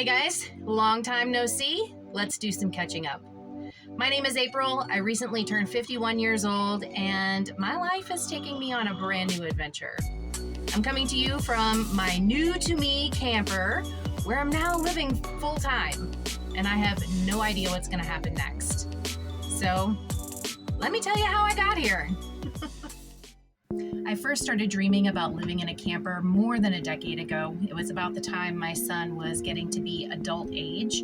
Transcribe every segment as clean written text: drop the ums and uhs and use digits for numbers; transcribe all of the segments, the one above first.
Hey guys, long time no see. Let's do some catching up. My name is April. I recently turned 51 years old, and my life is taking me on a brand new adventure. I'm coming to you from my new to me camper, where I'm now living full time, and I have no idea what's going to happen next. So, let me tell you how I got here. I first started dreaming about living in a camper more than a decade ago. It was about the time my son was getting to be adult age.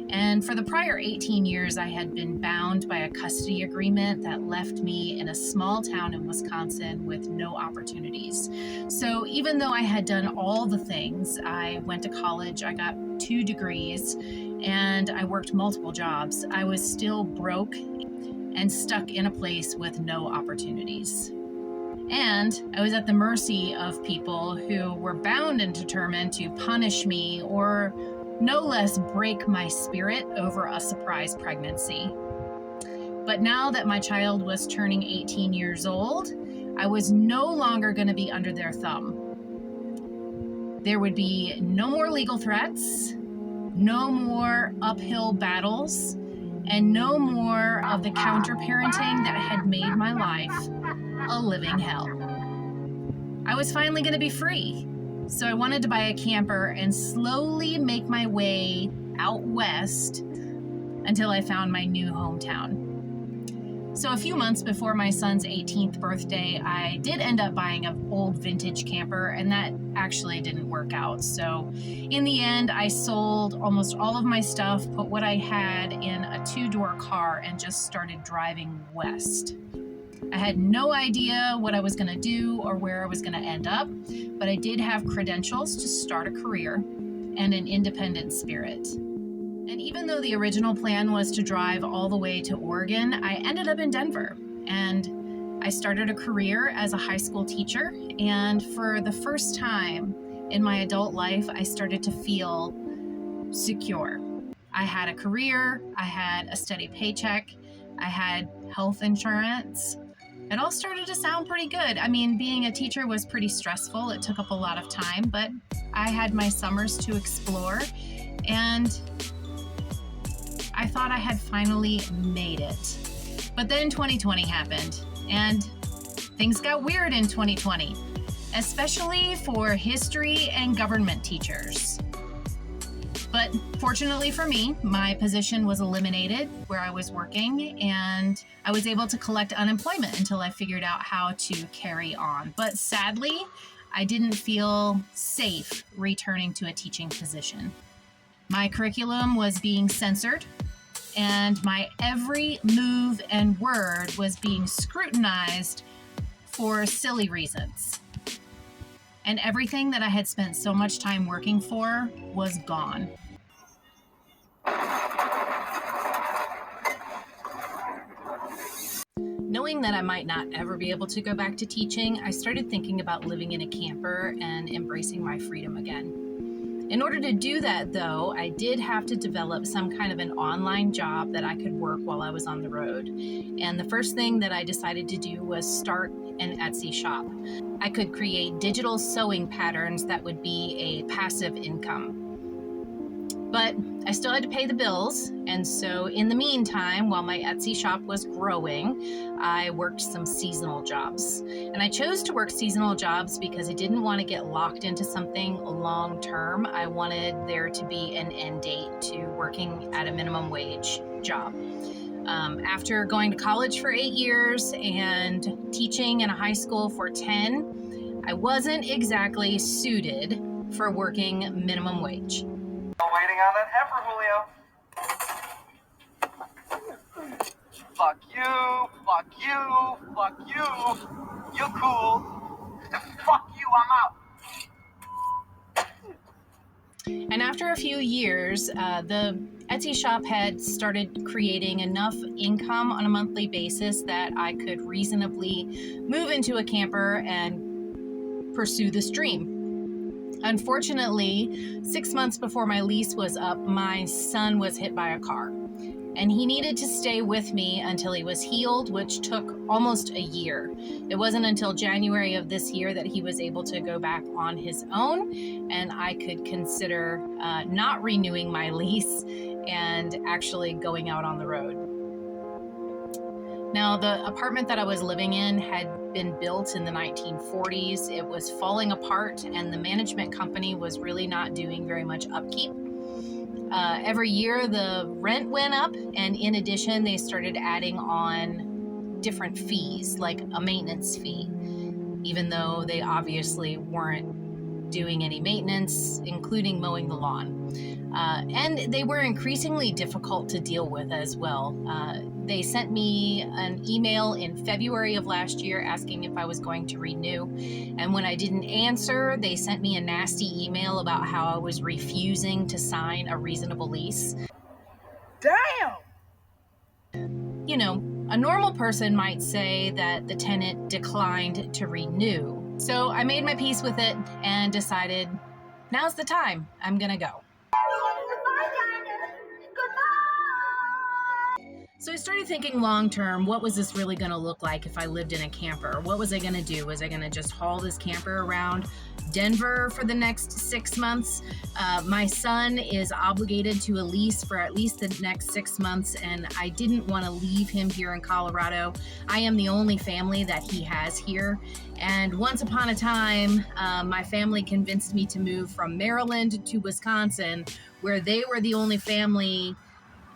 And for the prior 18 years, I had been bound by a custody agreement that left me in a small town in Wisconsin with no opportunities. So even though I had done all the things, I went to college, I got 2 degrees, and I worked multiple jobs, I was still broke and stuck in a place with no opportunities. And I was at the mercy of people who were bound and determined to punish me or no less break my spirit over a surprise pregnancy. But now that my child was turning 18 years old, I was no longer going to be under their thumb. There would be no more legal threats, no more uphill battles, and no more of the counter-parenting that had made my life a living hell. I was finally going to be free, so I wanted to buy a camper and slowly make my way out west until I found my new hometown. So a few months before my son's 18th birthday, I did end up buying an old vintage camper, and that actually didn't work out. So in the end, I sold almost all of my stuff, put what I had in a 2-door car, and just started driving west. I had no idea what I was going to do or where I was going to end up, but I did have credentials to start a career and an independent spirit. And even though the original plan was to drive all the way to Oregon, I ended up in Denver, and I started a career as a high school teacher. And for the first time in my adult life, I started to feel secure. I had a career, I had a steady paycheck, I had health insurance. It all started to sound pretty good. I mean, being a teacher was pretty stressful. It took up a lot of time, but I had my summers to explore, and I thought I had finally made it. But then 2020 happened, and things got weird in 2020, especially for history and government teachers. But fortunately for me, my position was eliminated where I was working, and I was able to collect unemployment until I figured out how to carry on. But sadly, I didn't feel safe returning to a teaching position. My curriculum was being censored, and my every move and word was being scrutinized for silly reasons. And everything that I had spent so much time working for was gone. Knowing that I might not ever be able to go back to teaching, I started thinking about living in a camper and embracing my freedom again. In order to do that, though, I did have to develop some kind of an online job that I could work while I was on the road. And the first thing that I decided to do was start an Etsy shop. I could create digital sewing patterns that would be a passive income. But I still had to pay the bills, and so in the meantime, while my Etsy shop was growing, I worked some seasonal jobs. And I chose to work seasonal jobs because I didn't want to get locked into something long term. I wanted there to be an end date to working at a minimum wage job. After going to college for 8 years and teaching in a high school for 10, I wasn't exactly suited for working minimum wage. Waiting on that heifer, Julio. Fuck you, fuck you, fuck you. You cool. Fuck you, I'm out. And after a few years, the Etsy shop had started creating enough income on a monthly basis that I could reasonably move into a camper and pursue this dream. Unfortunately, 6 months before my lease was up, my son was hit by a car. and he needed to stay with me until he was healed, which took almost a year. It wasn't until January of this year that he was able to go back on his own, and I could consider not renewing my lease and actually going out on the road. Now, the apartment that I was living in had been built in the 1940s. It was falling apart, and the management company was really not doing very much upkeep. Every year the rent went up, and in addition they started adding on different fees, like a maintenance fee, even though they obviously weren't doing any maintenance, including mowing the lawn. And they were increasingly difficult to deal with as well. They sent me an email in February of last year asking if I was going to renew. And when I didn't answer, they sent me a nasty email about how I was refusing to sign a reasonable lease. Damn! You know, a normal person might say that the tenant declined to renew. So I made my peace with it and decided, now's the time. I'm gonna go. So I started thinking long term, what was this really going to look like if I lived in a camper? What was I going to do? Was I going to just haul this camper around Denver for the next 6 months? My son is obligated to a lease for at least the next 6 months, and I didn't want to leave him here in Colorado. I am the only family that he has here. And once upon a time, my family convinced me to move from Maryland to Wisconsin, where they were the only family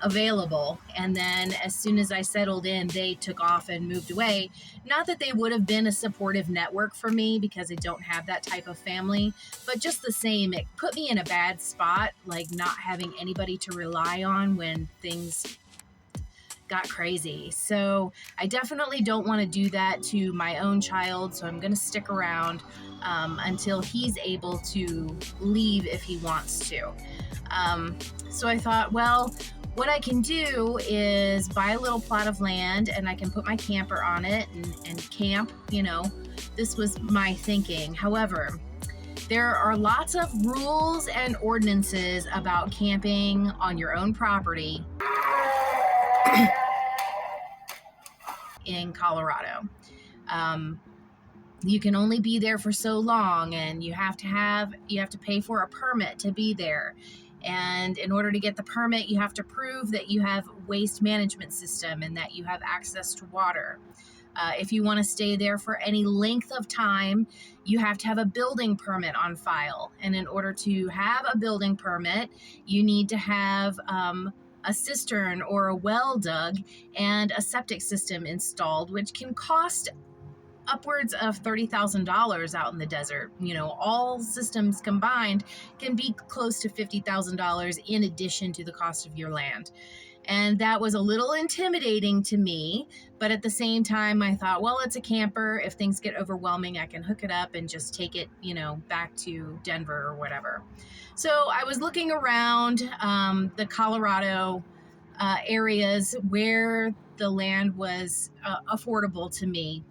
available. And then as soon as I settled in, they took off and moved away. Not that they would have been a supportive network for me, because I don't have that type of family, but just the same, it put me in a bad spot, like not having anybody to rely on when things got crazy. So I definitely don't want to do that to my own child. So I'm going to stick around until he's able to leave if he wants to. So I thought, well, what I can do is buy a little plot of land, and I can put my camper on it and camp, you know. This was my thinking. However, there are lots of rules and ordinances about camping on your own property in Colorado. You can only be there for so long, and you have to pay for a permit to be there. And in order to get the permit, you have to prove that you have waste management system and that you have access to water. If you want to stay there for any length of time, you have to have a building permit on file. And in order to have a building permit, you need to have a cistern or a well dug and a septic system installed, which can cost upwards of $30,000 out in the desert. You know, all systems combined can be close to $50,000 in addition to the cost of your land. And that was a little intimidating to me, but at the same time I thought, well, it's a camper. If things get overwhelming, I can hook it up and just take it, you know, back to Denver or whatever. So I was looking around the Colorado areas where the land was affordable to me.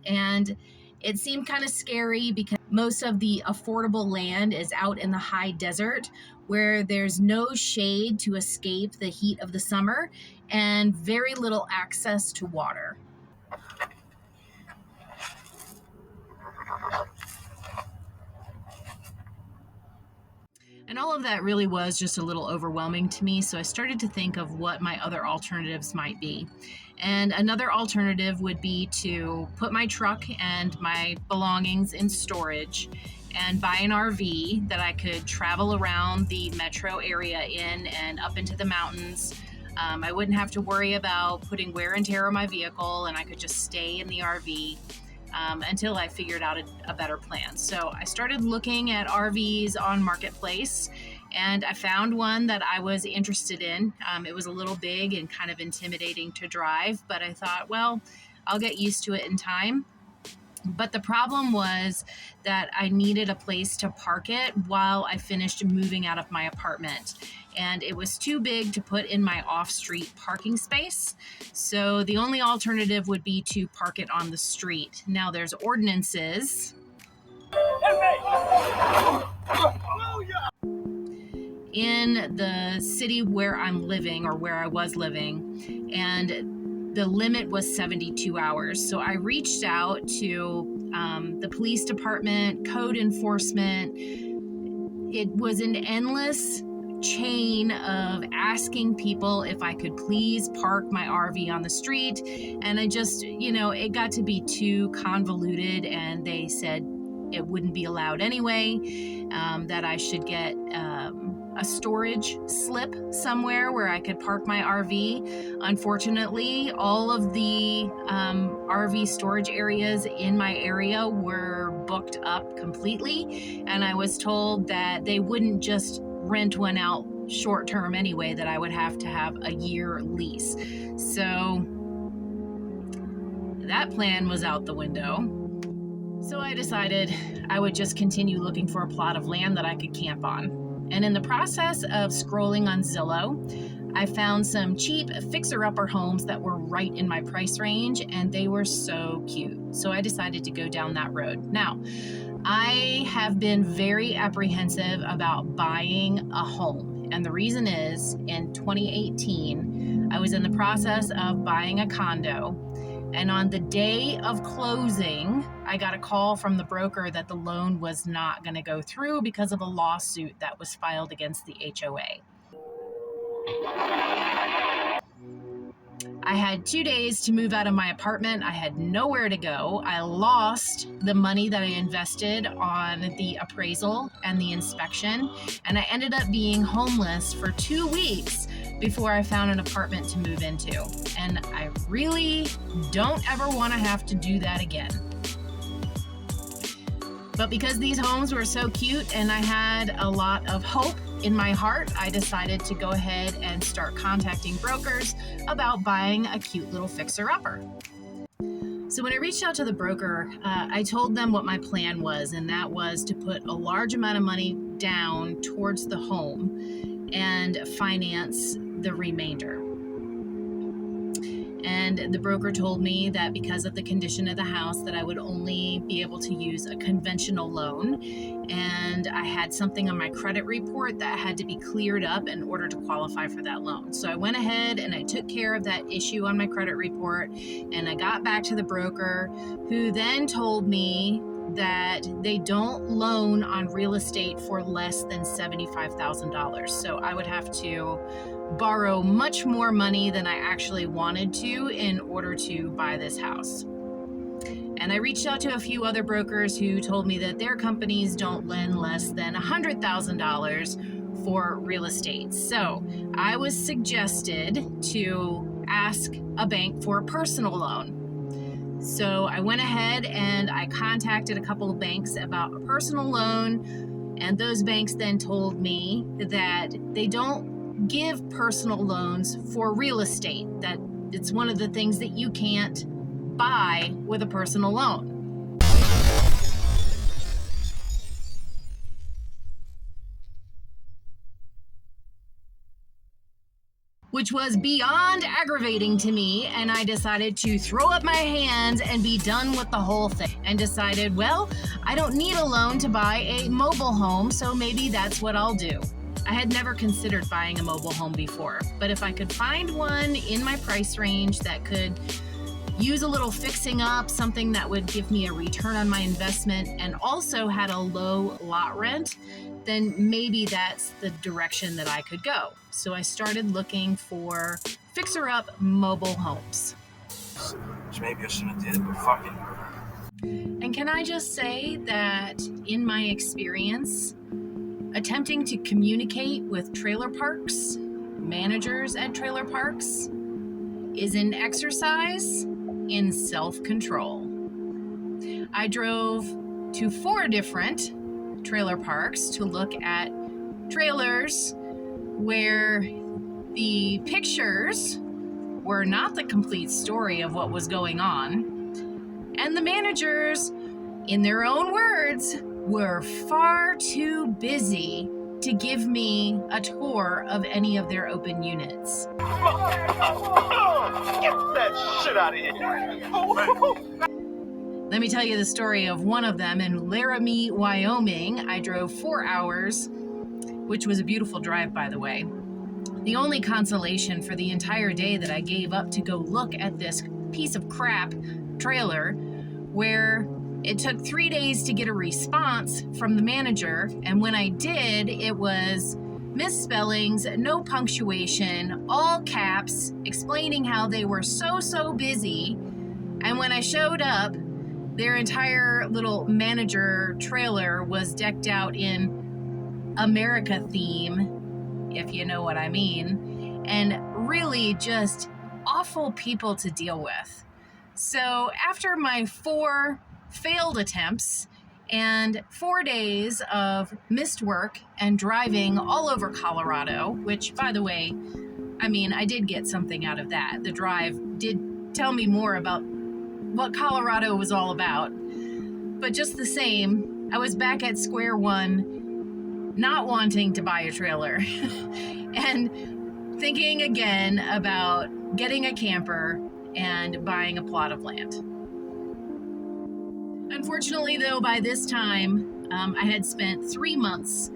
And it seemed kind of scary because most of the affordable land is out in the high desert, where there's no shade to escape the heat of the summer and very little access to water. And all of that really was just a little overwhelming to me, so I started to think of what my other alternatives might be. And another alternative would be to put my truck and my belongings in storage and buy an RV that I could travel around the metro area in and up into the mountains. I wouldn't have to worry about putting wear and tear on my vehicle, and I could just stay in the RV until I figured out a better plan. So I started looking at RVs on Marketplace, and I found one that I was interested in. It was a little big and kind of intimidating to drive, but I thought, well, I'll get used to it in time. But the problem was that I needed a place to park it while I finished moving out of my apartment. And it was too big to put in my off-street parking space. So the only alternative would be to park it on the street. Now there's ordinances in the city where I'm living, or where I was living, and the limit was 72 hours. So I reached out to the police department, code enforcement. It was an endless chain of asking people if I could please park my RV on the street. And I just, it got to be too convoluted, and they said it wouldn't be allowed anyway, that I should get a storage slip somewhere where I could park my RV. Unfortunately, all of the RV storage areas in my area were booked up completely, and I was told that they wouldn't just rent one out short term anyway, that I would have to have a year lease. So that plan was out the window. So I decided I would just continue looking for a plot of land that I could camp on. And in the process of scrolling on Zillow, I found some cheap fixer-upper homes that were right in my price range, and they were so cute. So I decided to go down that road. Now, I have been very apprehensive about buying a home. And the reason is, in 2018, I was in the process of buying a condo. And on the day of closing, I got a call from the broker that the loan was not going to go through because of a lawsuit that was filed against the HOA. I had 2 days to move out of my apartment. I had nowhere to go. I lost the money that I invested on the appraisal and the inspection, and I ended up being homeless for 2 weeks before I found an apartment to move into. And I really don't ever want to have to do that again. But because these homes were so cute and I had a lot of hope in my heart, I decided to go ahead and start contacting brokers about buying a cute little fixer-upper. So when I reached out to the broker, I told them what my plan was, and that was to put a large amount of money down towards the home and finance the remainder. And the broker told me that because of the condition of the house, that I would only be able to use a conventional loan, and I had something on my credit report that had to be cleared up in order to qualify for that loan. So I went ahead and I took care of that issue on my credit report, and I got back to the broker, who then told me that they don't loan on real estate for less than $75,000. So I would have to borrow much more money than I actually wanted to in order to buy this house. And I reached out to a few other brokers who told me that their companies don't lend less than $100,000 for real estate. So I was suggested to ask a bank for a personal loan. So I went ahead and I contacted a couple of banks about a personal loan, and those banks then told me that they don't give personal loans for real estate, that it's one of the things that you can't buy with a personal loan. Which was beyond aggravating to me, and I decided to throw up my hands and be done with the whole thing, and decided, well, I don't need a loan to buy a mobile home, so maybe that's what I'll do. I had never considered buying a mobile home before, but if I could find one in my price range that could use a little fixing up, something that would give me a return on my investment and also had a low lot rent, then maybe that's the direction that I could go. So I started looking for fixer-up mobile homes. Which maybe I shouldn't have did, but fucking. And can I just say that in my experience, attempting to communicate with trailer parks, managers at trailer parks, is an exercise in self-control. I drove to 4 different trailer parks to look at trailers where the pictures were not the complete story of what was going on, and the managers, in their own words, were far too busy to give me a tour of any of their open units. Get that shit out of here! Let me tell you the story of one of them in Laramie, Wyoming. I drove 4 hours which was a beautiful drive, by the way. The only consolation for the entire day that I gave up to go look at this piece of crap trailer, where it took 3 days to get a response from the manager, and when I did, it was misspellings, no punctuation, all caps, explaining how they were so busy. And when I showed up, their entire little manager trailer was decked out in America theme, if you know what I mean, and really just awful people to deal with. So after my 4 failed attempts and 4 days of missed work and driving all over Colorado, which, by the way, I mean, I did get something out of that. The drive did tell me more about what Colorado was all about. But just the same, I was back at square one, not wanting to buy a trailer and thinking again about getting a camper and buying a plot of land. Unfortunately, though, by this time, I had spent 3 months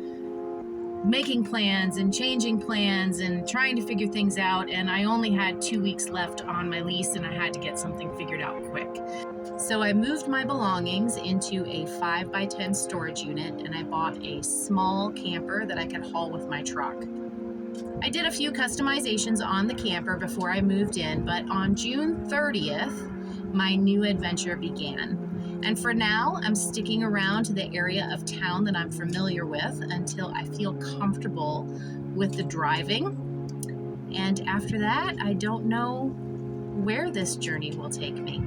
making plans and changing plans and trying to figure things out, and I only had 2 weeks left on my lease, and I had to get something figured out quick. So I moved my belongings into a 5x10 storage unit, and I bought a small camper that I could haul with my truck. I did a few customizations on the camper before I moved in, but on June 30th, my new adventure began. And for now, I'm sticking around to the area of town that I'm familiar with until I feel comfortable with the driving. And after that, I don't know where this journey will take me.